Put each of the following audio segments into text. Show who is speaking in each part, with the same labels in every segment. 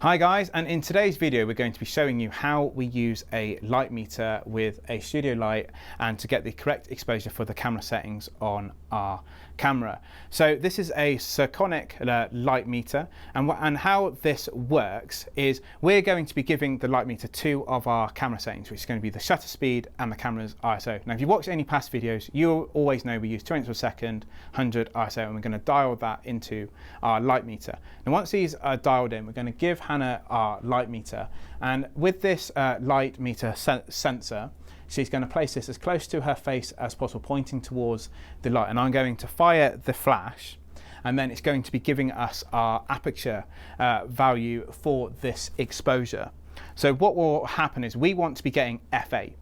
Speaker 1: Hi guys, and in today's video we're going to be showing you how we use a light meter with a studio light and to get the correct exposure for the camera settings on our camera. So this is a Sekonic light meter, and how this works is we're going to be giving the light meter two of our camera settings, which is going to be the shutter speed and the camera's ISO. Now if you've watched any past videos, you'll always know we use 200 per second, 100 ISO, and we're going to dial that into our light meter. And once these are dialed in, we're going to give Hannah our light meter, and with this light meter sensor, she's going to place this as close to her face as possible, pointing towards the light, and I'm going to fire the flash, and then it's going to be giving us our aperture value for this exposure. So what will happen is we want to be getting f8.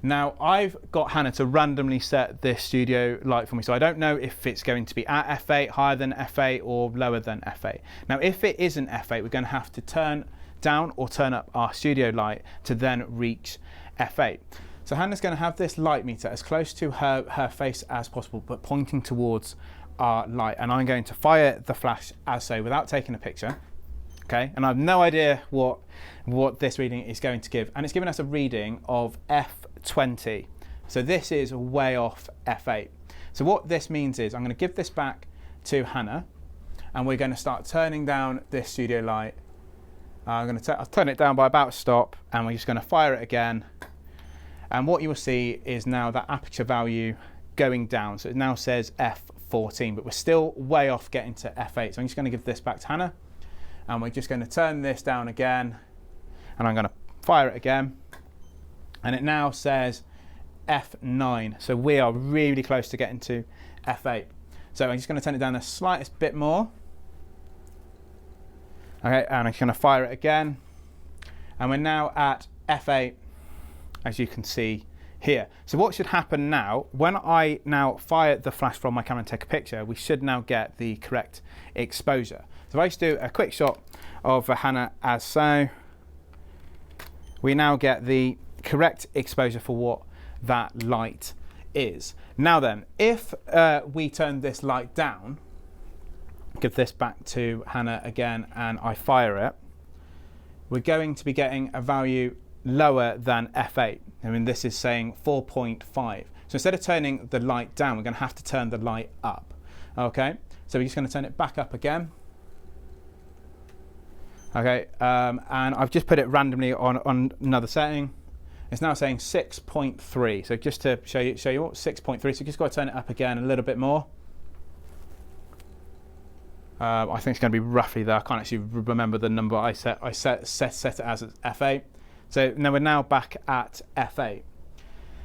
Speaker 1: Now I've got Hannah to randomly set this studio light for me, so I don't know if it's going to be at f8, higher than f8 or lower than f8. Now if it isn't f8, we're going to have to turn down or turn up our studio light to then reach f8. So Hannah's going to have this light meter as close to her face as possible, but pointing towards our light, and I'm going to fire the flash as so without taking a picture. Okay, and I have no idea what this reading is going to give, and it's giving us a reading of f20. So this is way off f8. So what this means is I'm going to give this back to Hannah, and we're going to start turning down this studio light. I'll turn it down by about stop, and we're just going to fire it again. And what you will see is now that aperture value going down. So it now says f14, but we're still way off getting to f8. So I'm just going to give this back to Hannah, and we're just going to turn this down again, and I'm going to fire it again, and it now says f9. So we are really close to getting to f8. So I'm just going to turn it down the slightest bit more. Okay, and I'm just going to fire it again, and we're now at f8, as you can see here. So what should happen now, when I now fire the flash from my camera and take a picture, we should now get the correct exposure. So if I just do a quick shot of Hannah as so, we now get the correct exposure for what that light is. Now then, if we turn this light down, give this back to Hannah again, and I fire it, we're going to be getting a value lower than f8. I mean, this is saying 4.5. So instead of turning the light down, we're going to have to turn the light up. Okay, so we're just going to turn it back up again. Okay, and I've just put it randomly on another setting. It's now saying 6.3. So just to show you what 6.3. So you just got to turn it up again a little bit more. I think it's going to be roughly there. I can't actually remember the number I set it as f8. So now we're now back at f8.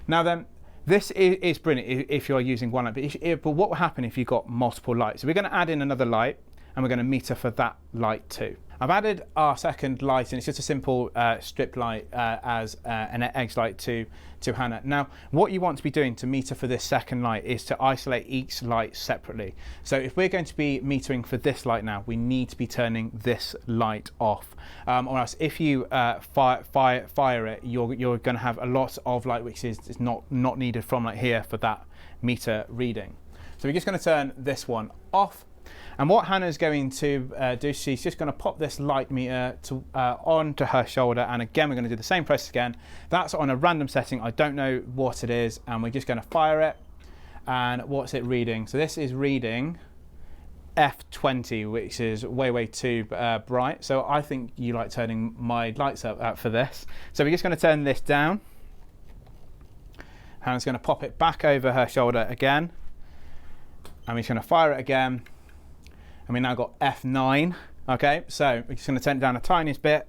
Speaker 1: Now then, this is brilliant if you're using one light, but what will happen if you've got multiple lights? So we're going to add in another light, and we're going to meter for that light too. I've added our second light, and it's just a simple strip light as an edge light to Hannah. Now, what you want to be doing to meter for this second light is to isolate each light separately. So if we're going to be metering for this light now, we need to be turning this light off. Or else if you fire it, you're going to have a lot of light which is not needed from like here for that meter reading. So we're just going to turn this one off. And what Hannah's going to do, she's just going to pop this light meter onto her shoulder, and again we're going to do the same process again. That's on a random setting, I don't know what it is, and we're just going to fire it. And what's it reading? So this is reading f20, which is way too bright. So I think you like turning my lights up for this. So we're just going to turn this down. Hannah's going to pop it back over her shoulder again, and we're just going to fire it again. And we now got f9. Okay, so we're just going to turn it down a tiniest bit.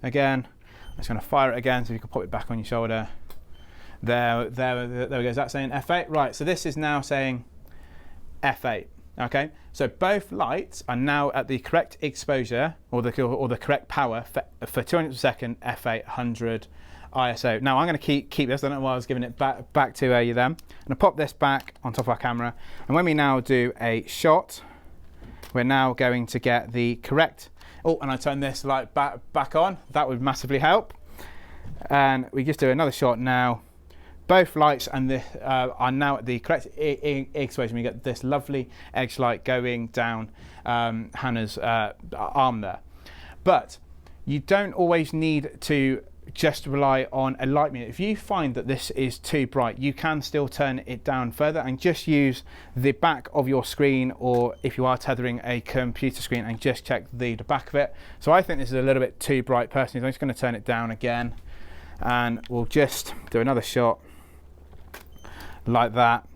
Speaker 1: Again, I'm just going to fire it again so you can pop it back on your shoulder. There we go. Is that saying f8? Right, so this is now saying f8. Okay, so both lights are now at the correct exposure or the correct power for 200 per second, f8, 100 ISO. Now I'm going to keep this. I don't know why I was giving it back to you then. I'm going to pop this back on top of our camera, and when we now do a shot, we're now going to get the correct. Oh, and I turn this light back on. That would massively help. And we just do another shot now. Both lights and are now at the correct exposure. We get this lovely edge light going down Hannah's arm there. But you don't always need to just rely on a light meter. If you find that this is too bright, you can still turn it down further and just use the back of your screen, or if you are tethering a computer screen, and just check the back of it. So I think this is a little bbit too bright personally, so I'm just going to turn it down again, and we'll just do another shot like that.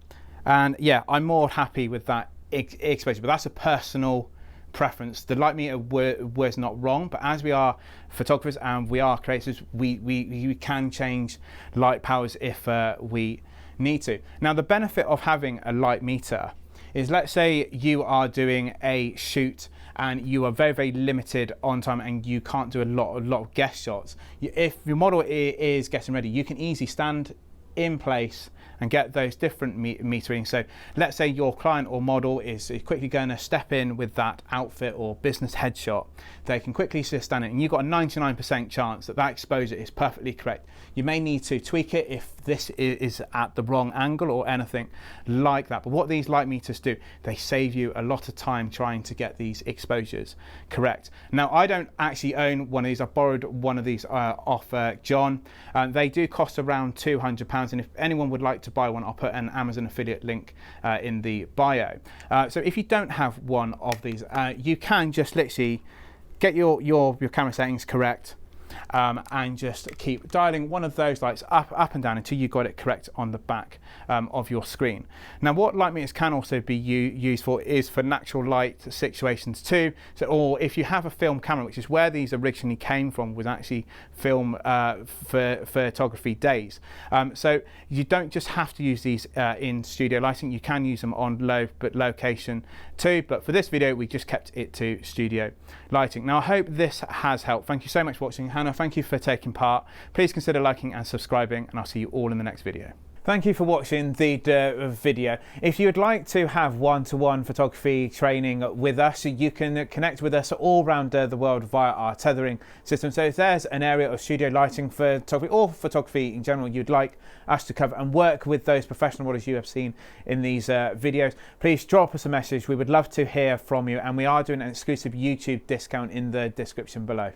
Speaker 1: And yeah, I'm more happy with that exposure, but that's a personal preference. The light meter was not wrong, but as we are photographers and we are creators, we can change light powers if we need to. Now, the benefit of having a light meter is, let's say you are doing a shoot and you are very limited on time and you can't do a lot of guest shots. If your model is getting ready, you can easily stand in place and get those different metering. So let's say your client or model is quickly going to step in with that outfit or business headshot. They can quickly just stand it, and you've got a 99% chance that that exposure is perfectly correct. You may need to tweak it if this is at the wrong angle or anything like that. But what these light meters do, they save you a lot of time trying to get these exposures correct. Now, I don't actually own one of these. I borrowed one of these off John. They do cost around £200, and if anyone would like to buy one, I'll put an Amazon affiliate link in the bio. So if you don't have one of these, you can just literally get your camera settings correct, and just keep dialing one of those lights up and down until you got it correct on the back of your screen. Now, what light meters can also be used for is for natural light situations too. So, or if you have a film camera, which is where these originally came from, was actually film for photography days. So you don't just have to use these in studio lighting. You can use them on location too. But for this video, we just kept it to studio lighting. Now, I hope this has helped. Thank you so much for watching. Hannah, thank you for taking part. Please consider liking and subscribing, and I'll see you all in the next video. Thank you for watching the video. If you would like to have one-to-one photography training with us, you can connect with us all around the world via our tethering system. So if there's an area of studio lighting photography or photography in general you'd like us to cover and work with those professional models you have seen in these videos, please drop us a message. We would love to hear from you, and we are doing an exclusive YouTube discount in the description below.